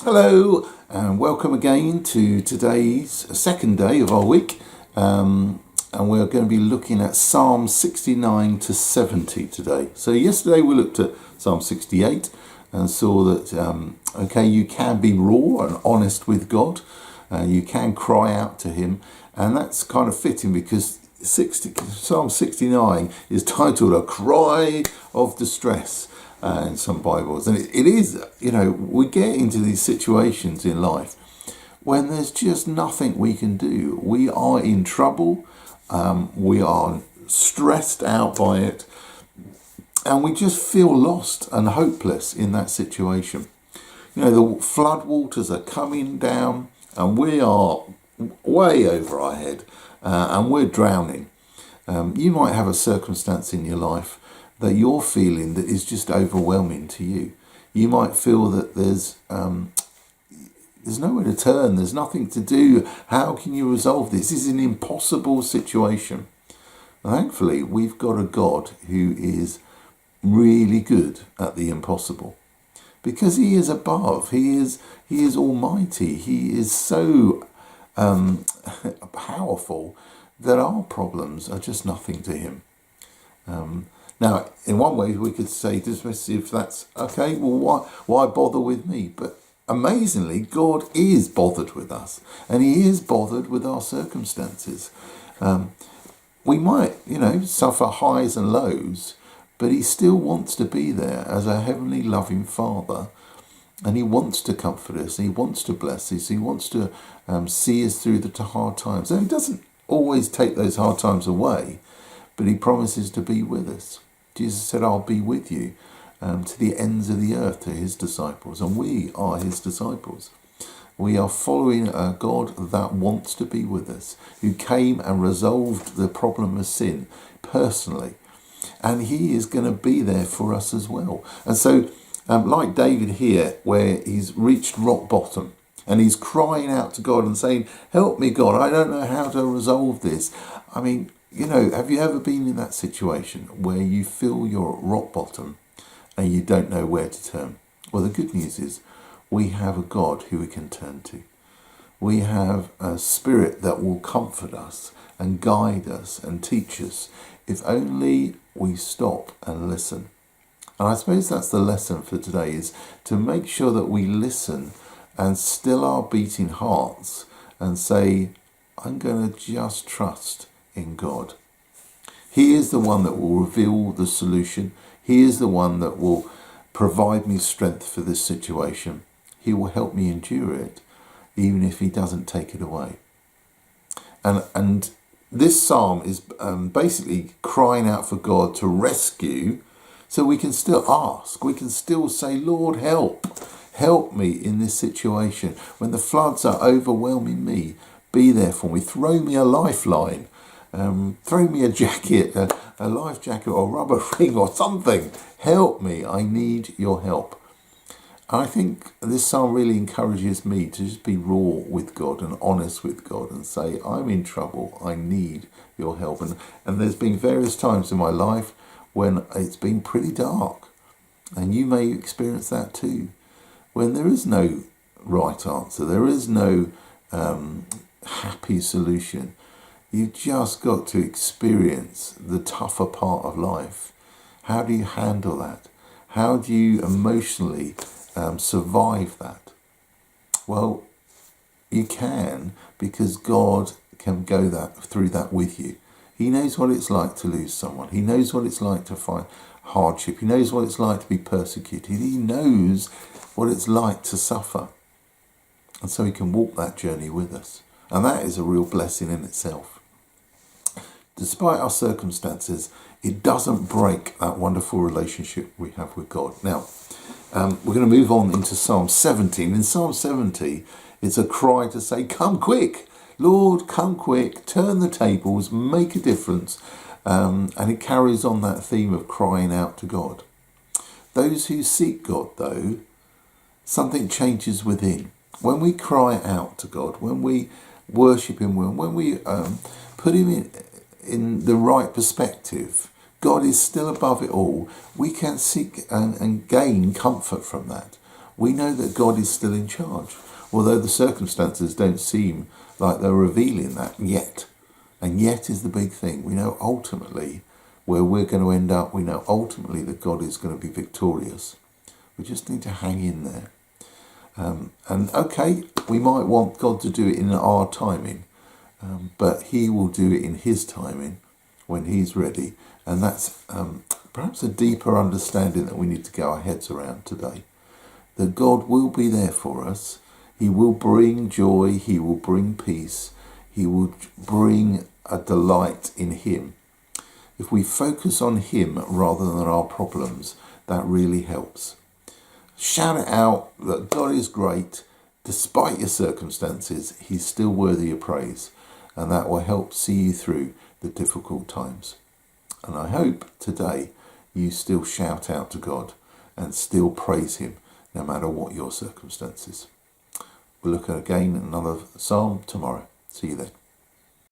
Hello and welcome again to today's second day of our week, and we're going to be looking at Psalm 69 to 70 today. So yesterday we looked at Psalm 68 and saw that you can be raw and honest with God, you can cry out to him, and that's kind of fitting because Psalm 69 is titled A Cry of Distress. In some Bibles, and it is, we get into these situations in life when there's just nothing we can do. We are in trouble, we are stressed out by it, and we just feel lost and hopeless in that situation. The flood waters are coming down and we are way over our head, and we're drowning. You might have a circumstance in your life that you're feeling that is just overwhelming to you. You might feel that there's nowhere to turn, there's nothing to do. How can you resolve this? This is an impossible situation. Thankfully, we've got a God who is really good at the impossible, because he is above, he is almighty, he is so powerful that our problems are just nothing to him. Now, in one way, we could say dismissive, that's okay, well, why bother with me? But amazingly, God is bothered with us, and he is bothered with our circumstances. We might, suffer highs and lows, but he still wants to be there as a heavenly loving Father, and he wants to comfort us, he wants to bless us, he wants to see us through the hard times. And he doesn't always take those hard times away, but he promises to be with us. Jesus said, I'll be with you to the ends of the earth, to his disciples. And we are his disciples. We are following a God that wants to be with us, who came and resolved the problem of sin personally. And he is going to be there for us as well. And so, like David here, where he's reached rock bottom, and he's crying out to God and saying, help me, God, I don't know how to resolve this. I mean, have you ever been in that situation where you feel you're at rock bottom and you don't know where to turn? Well, the good news is we have a God who we can turn to. We have a Spirit that will comfort us and guide us and teach us if only we stop and listen. And I suppose that's the lesson for today, is to make sure that we listen and still our beating hearts and say, I'm going to just trust in God. He is the one that will reveal the solution. He is the one that will provide me strength for this situation. He will help me endure it, even if he doesn't take it away. And this psalm is basically crying out for God to rescue, so we can still ask. We can still say, Lord, help me in this situation. When the floods are overwhelming me, be there for me. Throw me a lifeline. Throw me a jacket, a life jacket or a rubber ring or something. Help me, I need your help. I think this psalm really encourages me to just be raw with God and honest with God and say, I'm in trouble, I need your help. And there's been various times in my life when it's been pretty dark, and you may experience that too, when there is no right answer, there is no happy solution. You've just got to experience the tougher part of life. How do you handle that? How do you emotionally survive that? Well, you can, because God can go through that with you. He knows what it's like to lose someone. He knows what it's like to find hardship. He knows what it's like to be persecuted. He knows what it's like to suffer. And so he can walk that journey with us. And that is a real blessing in itself. Despite our circumstances, it doesn't break that wonderful relationship we have with God. Now, we're going to move on into Psalm 17. In Psalm 70, it's a cry to say, come quick, Lord, come quick, turn the tables, make a difference. And it carries on that theme of crying out to God. Those who seek God, though, something changes within. When we cry out to God, when we worship him, when we put him in the right perspective, God is still above it all. We can seek and gain comfort from that. we know that God is still in charge, although the circumstances don't seem like they're revealing that yet. And yet is the big thing. We know ultimately where we're going to end up. We know ultimately that God is going to be victorious. We just need to hang in there. And okay, we might want God to do it in our timing, but he will do it in his timing when he's ready. And that's perhaps a deeper understanding that we need to get our heads around today. That God will be there for us. He will bring joy. He will bring peace. He will bring a delight in him. If we focus on him rather than our problems, that really helps. Shout it out that God is great. Despite your circumstances, he's still worthy of praise. And that will help see you through the difficult times. And I hope today you still shout out to God and still praise him no matter what your circumstances. We'll look at again another psalm tomorrow. See you then.